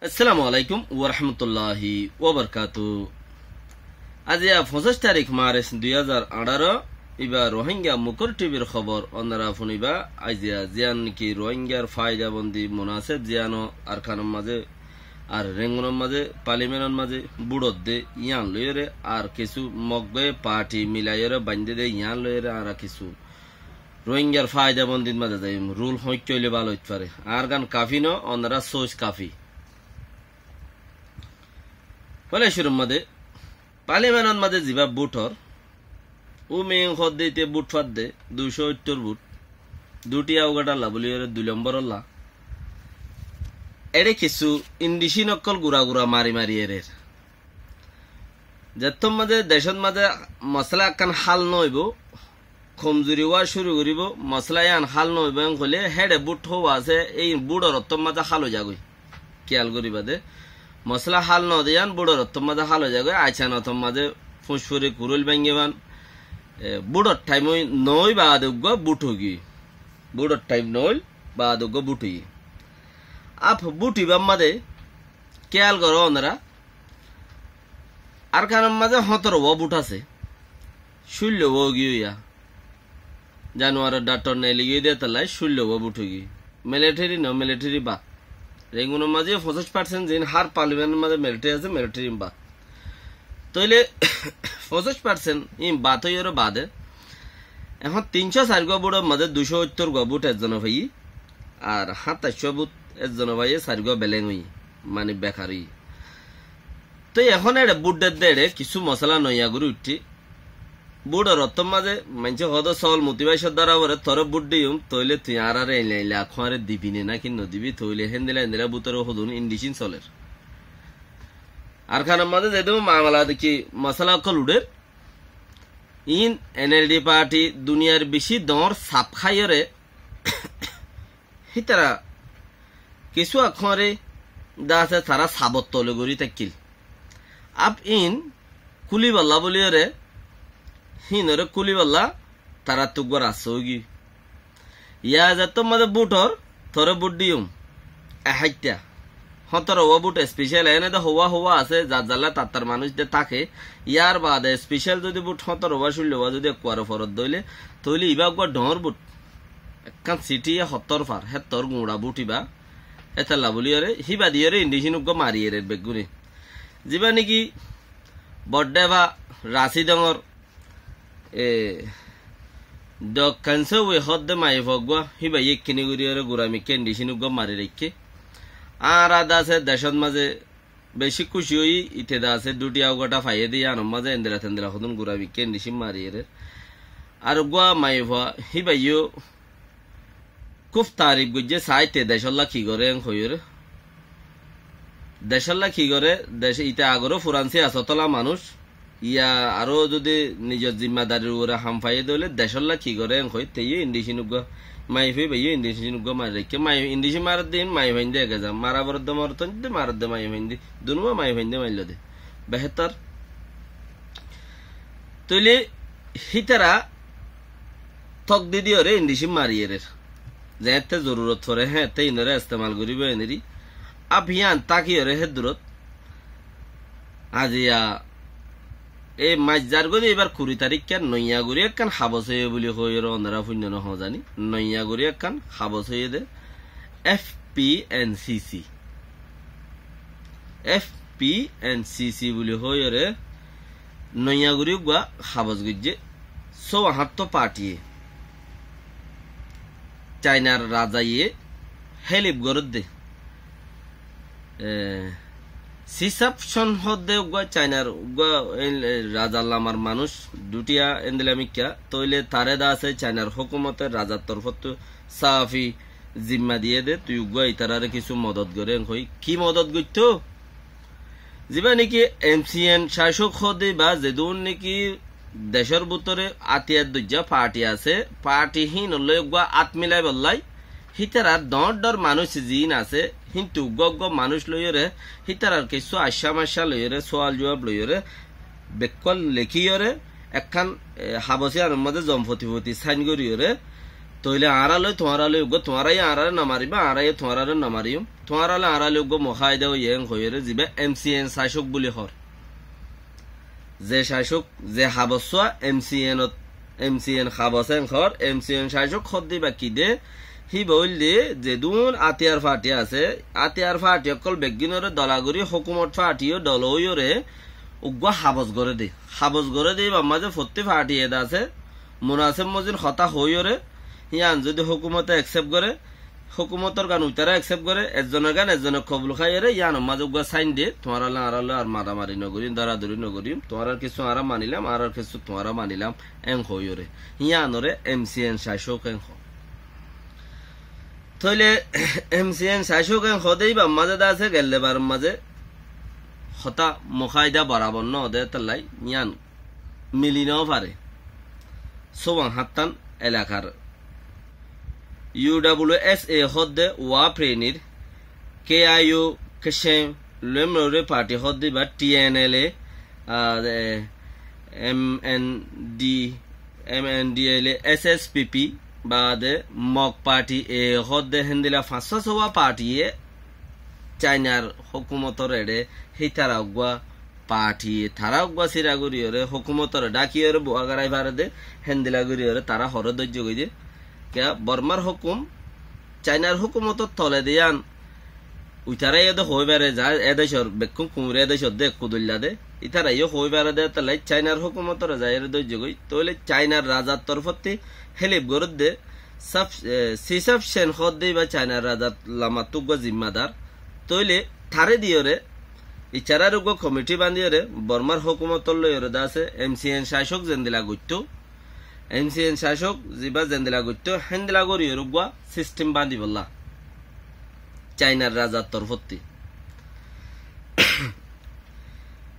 আসসালামু আলাইকুম ওয়া রাহমাতুল্লাহি ওয়া বারাকাতুহু। আজ 25 তারিখ মার্চ 2018 ইবা রোহিঙ্গা মুকর টিভির খবর অন্যরা শুনিবা। আজিয়া জিয়ান কি রোহিঙ্গার ফায়দা বন্দি মুনাসেব জিয়ানো আরকানের মাঝে আর রেঙ্গনের মাঝে পার্লিমেন্টের মাঝে বুড়ত দে ইয়ান লইরে আর কিছু মগবে পার্টি মিলাইরে বান্ধে দে ইয়ান লইরে আর কিছু রোহিঙ্গার ফায়দা বন্দির মাঝে যাই রুল হইলে ভালো হইতে পারে আর গান কাফি ন অন্যরা সোচ কাফি বলে শুরুর মাঝে পার্লিমেন্টের মাঝে জিবা বুটর ও মেয়ে হদ দিতে বুট ফাট দে 270 বুট দুটি আউগাটাল্লা বলি 2 নম্বর এড়ে কিছু ইন্ডিসি নকল গুড়া গুড়া মারি মারি এর যেতম মাঝে দেশের মাঝে মশলা কান হাল নইব কমজুরি হওয়া শুরু করিব মশলা আন হাল নইব হলে হেডে বুট হওয়া আছে এই বুড়র অত্তম মাঝে হাল যাগই খেয়াল করিবা দে মশলা হাল ন দিয়ান বুড়র অত্তম মাঝে হাল যাগই আইছান অতম মাঝে ফুসফুরি কুরুল ভাঙ্গিবান বুড়র টাইম নই বা আদুগ বুট হগি বুড়র টাইম নই বা আদুগ বুট হগি আপ বুটিবার মাঝে খেয়াল করো ওনারা আর কারণ মাঝে 17 বুট আছে 16 গিয়া জানুয়ারের ডাক্তার নেলি গিয়ে দিয়ে তালাই 16 বুট হগি মিলিটারি ন মিলিটারি বা রেঙ্গুনের মাঝে 50% জিন হার পার্লিমেন্টের মাঝে মিলিটারি আছে মিলিটারি বা তইলে 50% ইম বাত হইরে বাদে এখন 304 বুটের মাঝে 270 বুট একজন ভাই আর 27 বুট একজন ভাই 4 বেলেং হই মানে বেকারি তো এখন এর বুটের দেড়ে কিছু মশলা নইয়া গুরু উঠি বুড়র অত্তম মাঝে মানছে হদ সল মোটিভেশন দ্বারা ওরে তোর বুট দিম তইলে তুই আর আর এলাইলে আখরে দিবি না কি নদিবি তইলে হেন্দিলা বুতর হদুন ইন্ডিশন চলের আর খানের মাঝে যেহেতু মামলা দেখি মশলা কল উড়ের ইন এনএলডি পার্টি দুনিয়ার বেশি দর সাপ খাইরে হিতারা কিছু আখরে দাসে তারা সাবত তলে গড়ি থাকিল আপ ইন কুলিবাল্লা বলিয়রে হিনরে কুলিবাল্লা তারা তুকবার আসোগি ইয়া যত মাঝে বুটর থরে বুট দিম এহাইতা 17 বুট স্পেশাল এনে তো হওয়া আছে যার জ্বালা তার মানুষ যে থাকে ইয়ার বাদে স্পেশাল যদি বুট 17 16 যদি একবারে ফরত দইলে তইলে ইবা একবার ডর বুট একখান সিটি 70 ফার হেতর গুড়া বুটিবা এতলা বলিয়রে হিবা দিয়রে ইন্ডিশন উগ মারিয়ে বেগুনি যিবা নাকি বড্ডে বা রাশি ডঙর দক্ষাংশ ওই হদ্দে মাই ভগবা হিবা ইকিনি গুড়িয়রে গুড়ামি কেন্ডিশন উগ মারি রেখে আর আদা আছে দেশের মাঝে বেশি খুশি হই ইতে দা আছে দুটি আউগাটা ফাইয়ে দিয়ে আনম মাঝে এন্দেরা তেন্দেরা হদুন গুড়ামি কেন্ডিশন মারিয়ে আর গুয়া মাই ভা হিবা ইউ খুব তারিফ গুজে সাইতে দেশল্লা কি করে হইরে দেশল্লা কি করে দেশে ইতে আগরও ফুরান্সি আসতলা মানুষ ইয়া আরো যদি নিজের জিম্মাদারির উপরে হাম ফাইয়ে দিলে দেশল্লা কি করে হই তেই ইন্ডিশন মাই ফি ভাই ইন্ডিশন মার রেখে মাই ইন্ডিশন মার দিন মাই ভাইন দে গেজা মারা বরদ মরতন দে মার দে মাই ভাইন দি দুনুয়া মাই ভাইন দে মাইল দে বেহতর তইলে হিতারা থক দিদি ওরে ইন্ডিশন মারিয়ে রে যেতে জরুরত পড়ে হ্যাঁ তে ইনরে ইস্তেমাল করিবে এনেরি আভিয়ান তাকি ওরে হে দূরত আজিয়া এই মাইজার গদি এবার 20 তারিখ কেন নইয়া গুড়ি একখান হাবস হয়ে বলি হইর অন্ধারা পুণ্য ন জানি নইয়া গুড়ি একখান হাবস হয়ে দে এফপিএনসিসি বলি হইরে নইয়া গুড়ি গুয়া হাবস গুজে 74 পার্টিয়ে চাইনার রাজাইয়ে হেলিপ গরদ দে সিসাপশন হদে উগা চাইনার উগা রাজার লামার মানুষ দুটিয়া এন্দেলামিকা তইলে তারে দা আছে চাইনার হুকুমতের রাজার তরফত সাফি জিম্মা দিয়ে দে তুই উগা ইতারারে কিছু মদত করে হই কি মদত গইতো যিবা নাকি এমসিএন শাসক হদে বা যেদুন নাকি দেশের ভিতরে আতিয়ার দুজা পার্টি আছে পার্টি হীন উগা আত্মিলাই বললাই হিতারার দর মানুষ জিন আছে কিন্তু গগ মানুষ লইরে হিতারার কিছু আশা মাসা লইরে সোয়াল জবাব লইরে বেকল লেখিয়রে একখান হাবসিয়ার মধ্যে জমফতিপতি সাইন করিয়রে তইলে আড়ালই তোমারালই গো তোমারাই আড়ারে নামারিবা আড়াই তোমারারে নামারিম তোমারালে আড়ালে গো মহায়দা ইয়েং হইরে জিবে এমসিএন শাসক বলি হর যে শাসক যে হাবসা এমসিএন হাবসেন হর এমসিএন শাসক হদ দিবা কি দে হি বললি যে দুন আতিয়ার ফাটি আছে আতিয়ার ফাটি অকল বেগিনরে দলাগুরি হুকুমত ফাটিও দলইরে উগ্গা হাবস গড়ে দে বা মাঝে ফত্তি ফাটি এদা আছে মুনাসিব মজিন হতা হইরে ইয়ান যদি হুকুমতে একসেপ্ট করে হুকুমতর গান উইতারা একসেপ্ট করে একজনের গান একজনের কবুল খাইরে ইয়ান মাঝে উগ্গা সাইন দিয়ে তোমার আড়ালে আর মারামারি নগরিম দরাদরি নগরিম তোমার কিছু আরা মানিলাম আর কিছু তোমারা মানিলাম এং হইরে ইয়ানরে এমসিএন শাসক এং তইলে এমসিএন শাসক এং হদেই বা মাঝে দা আছে গেলে বার মাঝে হতা মুখাইদা বরাবর ন দে তালাই ইয়ান মিলিনাও পারে সোবাং হাত্তান এলাকার UWSA হদ্দে ওয়া প্রেনির KIU কেশেম লেমরে পার্টি হদ্দে বা TNLA MNDLA SSPP বাদে মক পার্টি এ হদ্দে হেন্দিলা 500 পার্টি এ চাইনার হুকুমতর এড়ে হিতারা উগ্গা পার্টি তারা উগ্গা সিরাগুরিয়রে হুকুমতর ডাকিয়রে বুয়াগারাই ভারদে হেন্দিলাগুরিয়রে তারা হরদৈর্য গইদে কে বর্মার হুকুম চাইনার হুকুমতর তলে দিয়ান উইতারাই এদে হই বেড়ে যায় এদেশর বেকুম কুমরে এদেশর দে কুদুল্লা দে ইতারাইও হই বেড়ে দে তালাই চাইনার হুকুমতর যায় এর দৈর্য গই তইলে চাইনার রাজার তরফতি হেলিপ গরদ দে সব সিসাব সেন হদ দে বা চাইনার রাজার লামা তুগ্গা জিম্মাদার তইলে থারে দিয়রে ইচারার উগ্গ কমিটি বান্ধিয়রে বর্মার হুকুমতর লয়রে দাসে এমসিএন শাসক জেন্দিলা গইতো এমসিএন শাসক জিবা জেন্দিলা গইতো হেন্দিলা গরিয়র উগ্গা সিস্টেম বান্ধি বললা চাইনার রাজার তরফতি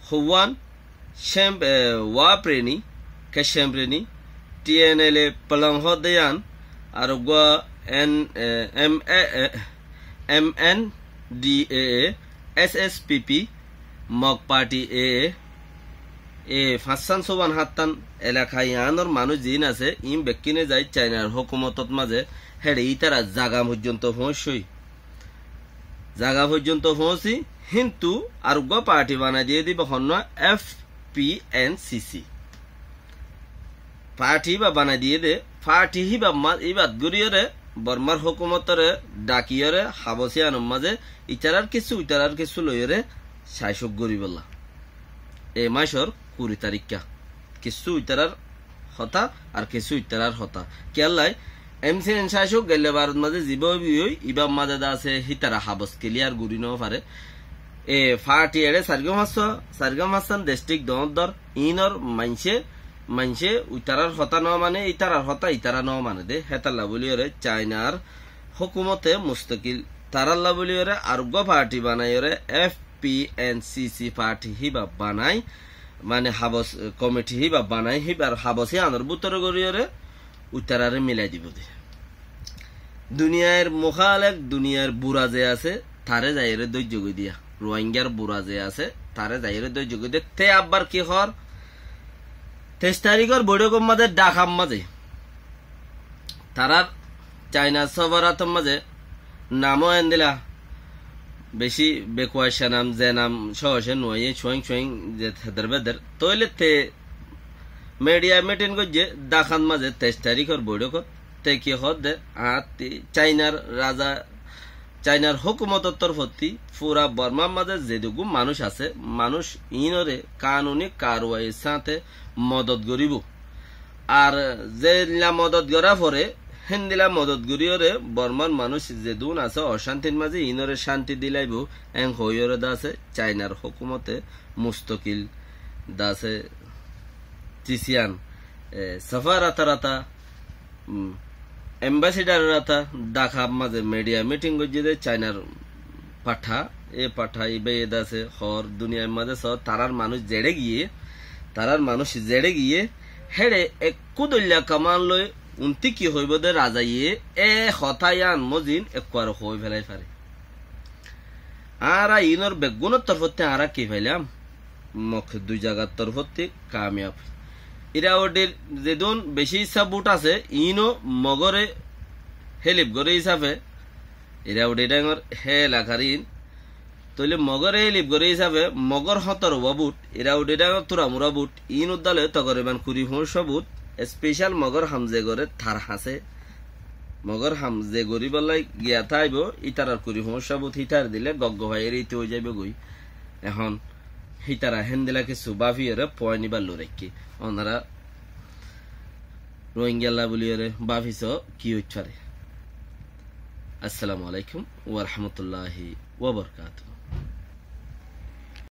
হুয়ান ওয়া প্রেনি কেশেম প্রেনি TNLA পলংহ দেয়ান আর উগ্গা MNDAA SSPP মক পার্টি এ 500 হাত্তান এলাকায় ইয়ানোর মানুষ জিন আছে ইম বেকিনে যাই চাইনার হুকুমতত মাঝে হেড়ে ইতারা জাগা পর্যন্ত পৌঁছি কিন্তু আর উগ্গা পার্টি বানাই দিয়ে দিব হন্য FPNCC পার্টি বা বানাই দিয়ে দে পার্টি হি বা ইবাদ গুরিয়রে বর্মার হুকুমতরে ডাকিয়রে হাবসিয়ানোর মাঝে ইতারার কিছু লইরে শাসক গরি বললা এ মাসর 20 তারিখা কিছু ইতারার হতা আর কিছু ইতারার হতা কেলাই এমসিএন শাসক গেলে ভারত মাঝে জীব ইবাম মাঝে দা আছে হিতারা হাবস ক্লিয়ার গুরি ন পারে এ ফাটি এড়ে সারগাম হাসান ডিস্ট্রিক্ট দর ইনর মানছে ইতারার হতা ন মানে ইতারার হতা ইতারা ন মানে দে হেতাল্লা বলিওরে চাইনার হুকুমতে মুস্তাকিল তারাল্লা বলিওরে আরোগ্য পার্টি বানাইরে FPNCC পার্টি হিবা বানাই মানে হাবস কমিটি হিবা বানাই হিবার হাবসে আনর বুতর গরিয়রে উত্তরারে মিলাই দিব দে দুনিয়ার মুখালেক দুনিয়ার বুড়া যে আছে তারে যাইরে ধৈর্য গই দিয়া রোহিঙ্গার বুড়া যে আছে তারে যাইরে ধৈর্য গই দে তে আব্বার কি হর 23 তারিখের বৈঠকের মাঝে ডাকাম মাঝে তারার চাইনা সবরাতম মাঝে নামও এন দিলা বেশি বেকুয়াশা নাম যে নাম সহসে নয় ছুঁই যে হেদার বেদের তৈলে তে মিডিয়া মিটিং করছে ডাকান মাঝে 23 তারিখের বৈঠকত তে কি হদ দে চাইনার রাজা চাইনার হুকুমতর তরফতি পুরা বর্মার মাঝে যেটুকু মানুষ আছে মানুষ ইনরে কানুনি কারওয়াইয়ের সাথে মদত করিব আর যে মদত করা পরে হেন্দিলা মদত করিয়রে বর্মার মানুষ যে দুন আছে অশান্তির মাঝে ইনরে শান্তি দিলাইব এং হইয়রে দাসে চাইনার হুকুমতে মুস্তকিল দাসে চিসিয়ান সফারাতা এম্বাসিডার রাতা ডাকা মাঝে মিডিয়া মিটিং করছে চাইনার পাঠা ইবে দাসে হর দুনিয়ার মাঝে সব তারার মানুষ জেড়ে গিয়ে হেড়ে একু দল্যা কামান লই উন্তি কি হইব দে রাজাইয়ে হতায়ান মজিন একবার হই ফেলাই পারে আর ইনর বেগুনের তরফতে আর কি ফেলাম মুখ দুই জায়গার তরফতে কামিয়াব ইরা ওদের যেদন বেশি ইচ্ছা বুট আছে ইনো মগরে হেলিপ গরে হিসাবে এরা উঠে ডাঙর হে লাখারিন তইলে মগর এই লিপ করে হিসাবে মগর হতর বুট এরা উঠে ডাঙর তোরা মুরা বুট ইন উদ্দালে তগরেবান কুড়ি হোঁস বুট স্পেশাল মগর হামজে করে থার হাসে মগর হামজে গরি বলাই গিয়া থাইব ইতারার কুড়ি হোঁস বুট হিটার দিলে গগ্গ ভাই এর ইতে হয়ে যাবে গই এখন হিতারা হেন্দিলা কিছু বাফিয়ে পয় নিবার লো রেখি ওনারা রোহিঙ্গা বলিয়ে বাফিস কি হচ্ছে। আসসালামু আলাইকুম ওয়া রাহমাতুল্লাহি ওয়া বারাকাতুহু।